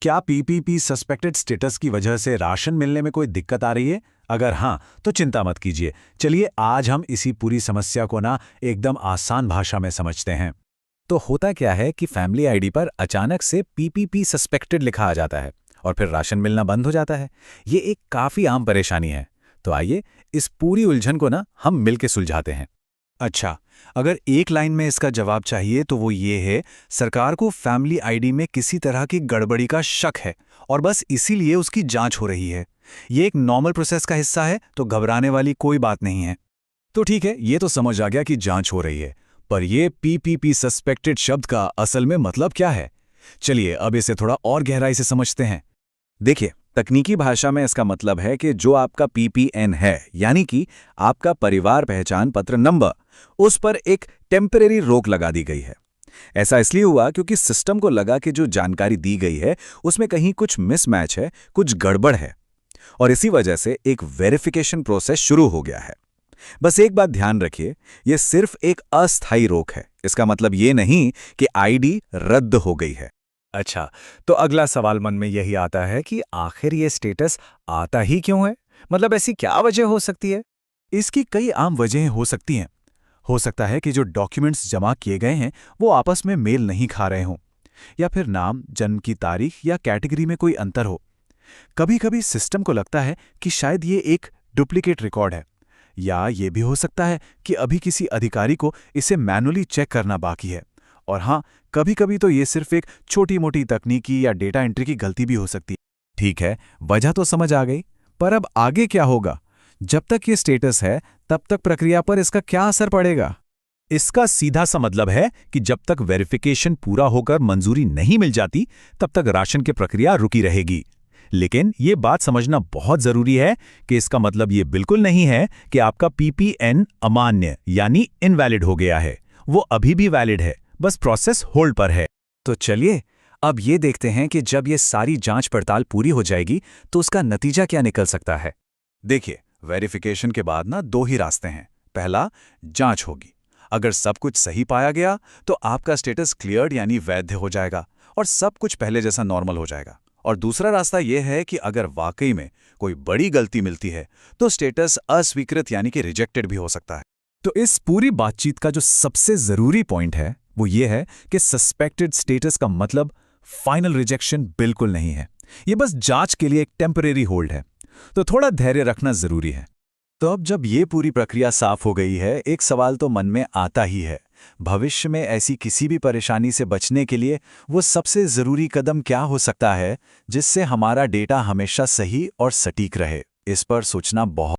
क्या PPP suspected status की वजह से राशन मिलने में कोई दिक्कत आ रही है? अगर हाँ, तो चिंता मत कीजिए। चलिए आज हम इसी पूरी समस्या को एकदम आसान भाषा में समझते हैं। तो होता क्या है कि फैमिली आईडी पर अचानक से पीपीपी सस्पेक्टेड लिखा आ जाता है और फिर राशन मिलना बंद हो जाता है। ये एक काफ़ी आम परेशानी है। तो आइए इस पूरी उलझन को हम मिलके सुलझाते हैं। अच्छा, अगर एक लाइन में इसका जवाब चाहिए तो वो ये है, सरकार को फैमिली आईडी में किसी तरह की गड़बड़ी का शक है और बस इसीलिए उसकी जांच हो रही है। ये एक नॉर्मल प्रोसेस का हिस्सा है, तो घबराने वाली कोई बात नहीं है। तो ठीक है, ये तो समझ आ गया कि जांच हो रही है, पर ये पीपीपी सस्पेक्टेड शब्द का असल में मतलब क्या है? चलिए अब इसे थोड़ा और गहराई से समझते हैं। देखिए, तकनीकी भाषा में इसका मतलब है कि जो आपका पीपीएन है, यानी कि आपका परिवार पहचान पत्र नंबर, उस पर एक टेम्परेरी रोक लगा दी गई है। ऐसा इसलिए हुआ क्योंकि सिस्टम को लगा कि जो जानकारी दी गई है उसमें कहीं कुछ मिसमैच है, कुछ गड़बड़ है, और इसी वजह से एक वेरिफिकेशन प्रोसेस शुरू हो गया है। बस एक बात ध्यान रखिए, यह सिर्फ एक अस्थायी रोक है। इसका मतलब ये नहीं कि आईडी रद्द हो गई है। अच्छा, तो अगला सवाल मन में यही आता है कि आखिर ये स्टेटस आता ही क्यों है? मतलब ऐसी क्या वजह हो सकती है? इसकी कई आम वजहें हो सकती हैं। हो सकता है कि जो डॉक्यूमेंट्स जमा किए गए हैं वो आपस में मेल नहीं खा रहे हों, या फिर नाम, जन्म की तारीख या कैटेगरी में कोई अंतर हो। कभी-कभी सिस्टम को लगता है कि शायद ये एक डुप्लीकेट रिकॉर्ड है, या ये भी हो सकता है कि अभी किसी अधिकारी को इसे मैनुअली चेक करना बाकी है। और हाँ, कभी-कभी तो ये सिर्फ एक छोटी-मोटी तकनीकी या डेटा एंट्री की गलती भी हो सकती है। ठीक है, वजह तो समझ आ गई, पर अब आगे क्या होगा? जब तक ये स्टेटस है तब तक प्रक्रिया पर इसका क्या असर पड़ेगा? इसका सीधा सा मतलब है कि जब तक वेरिफिकेशन पूरा होकर मंजूरी नहीं मिल जाती तब तक राशन की प्रक्रिया रुकी रहेगी। लेकिन ये बात समझना बहुत जरूरी है कि इसका मतलब ये बिल्कुल नहीं है कि आपका पीपीएन अमान्य यानी इनवैलिड हो गया है। वो अभी भी वैलिड है, बस प्रोसेस होल्ड पर है। तो चलिए अब ये देखते हैं कि जब ये सारी जांच पड़ताल पूरी हो जाएगी तो उसका नतीजा क्या निकल सकता है। देखिए, वेरिफिकेशन के बाद दो ही रास्ते हैं। पहला, जांच होगी। अगर सब कुछ सही पाया गया तो आपका स्टेटस क्लियर्ड यानी वैध हो जाएगा और सब कुछ पहले जैसा नॉर्मल हो जाएगा। और दूसरा रास्ता यह है कि अगर वाकई में कोई बड़ी गलती मिलती है तो स्टेटस अस्वीकृत यानी कि रिजेक्टेड भी हो सकता है। तो इस पूरी बातचीत का जो सबसे जरूरी पॉइंट है वो ये है कि सस्पेक्टेड स्टेटस का मतलब फाइनल रिजेक्शन बिल्कुल नहीं है। ये बस जांच के लिए एक टेम्परेरी होल्ड है। तो थोड़ा धैर्य रखना जरूरी है। तो अब जब ये पूरी प्रक्रिया साफ हो गई है, एक सवाल तो मन में आता ही है, भविष्य में ऐसी किसी भी परेशानी से बचने के लिए वो सबसे ज़रूरी कदम क्या हो सकता है जिससे हमारा डेटा हमेशा सही और सटीक रहे? इस पर सोचना बहुत